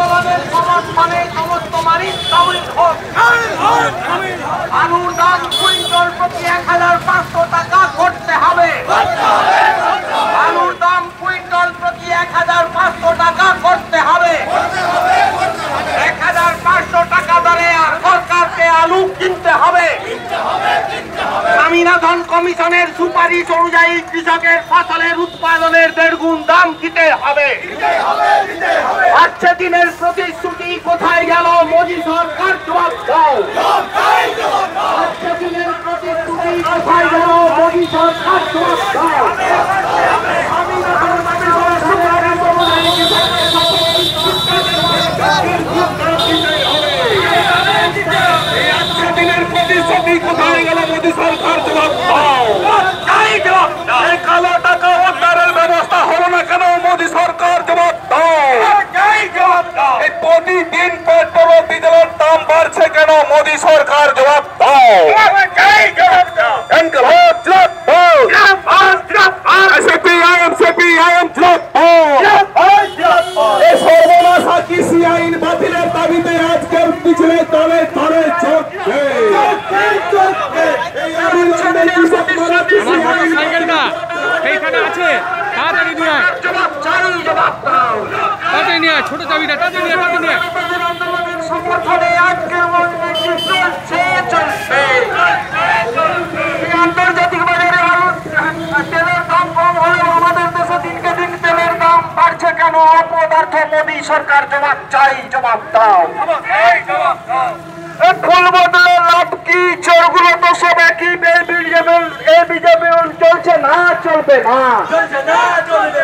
আন্দোলনের সমর্থনে সমস্ত মালিক সামরিক হোক। আলুর দাম কুইন্টাল প্রতি ১,৫০০ টাকা করতে হবে। আলুর দাম কুইন্টাল প্রতি ১,৫০০ টাকা করতে হবে। ১,৫০০ টাকা দরে আর সরকারকে আলু কিনতে হবে। স্বামীনাথন কমিশনের সুপারিশ অনুযায়ী কৃষকের ফসলের উৎপাদনের ১.৫ গুণ দাম দিতে হবে। আজকে দিনের প্রতিশ্রুতি কোথায় গেল? মোদী সরকার জবাব দাও। আজকে দিনের প্রতিশ্রুতি কোথায় গেল? মোদী সরকার জবাব দাও। স্বামীনাথন কমিশনের সুপারিশ অনুযায়ী কৃষকের ফসলের আজকে দিনের প্রতিশ্রুতি কোথায় গেল? মোদী সরকার জবাব দাও। এই কালো টাকা উদ্ধারের ব্যবস্থা হলো না কেন? মোদী সরকার জবাব দাও। এই প্রতিদিন পেট্রোল ও ডিজেলের দাম বাড়ছে কেন? মোদী সরকার জবাব দাও। আইন বাতিলের দাবিতে আজকের পিছনে তলে তলে চলছে। এইখানে আছে তাড়াতাড়ি নিয়ে আয়, তাড়াতাড়ি নিয়ে আয়, ছোট চাবিটা তাড়াতাড়ি নিয়ে সমর্থনে আজকের চলছে। আন্তর্জাতিক বাজারে তেলের দাম কম হলেও আমাদের দেশে দিনকে দিন তেলের দাম বাড়ছে কেন? অপদার্থ মোদী সরকার জবাব চাই, জবাব দাও। ফুল বদলে লাভ কি? চোরগুলো তো সব একই। বিজেপি চলছে না, চলবে না।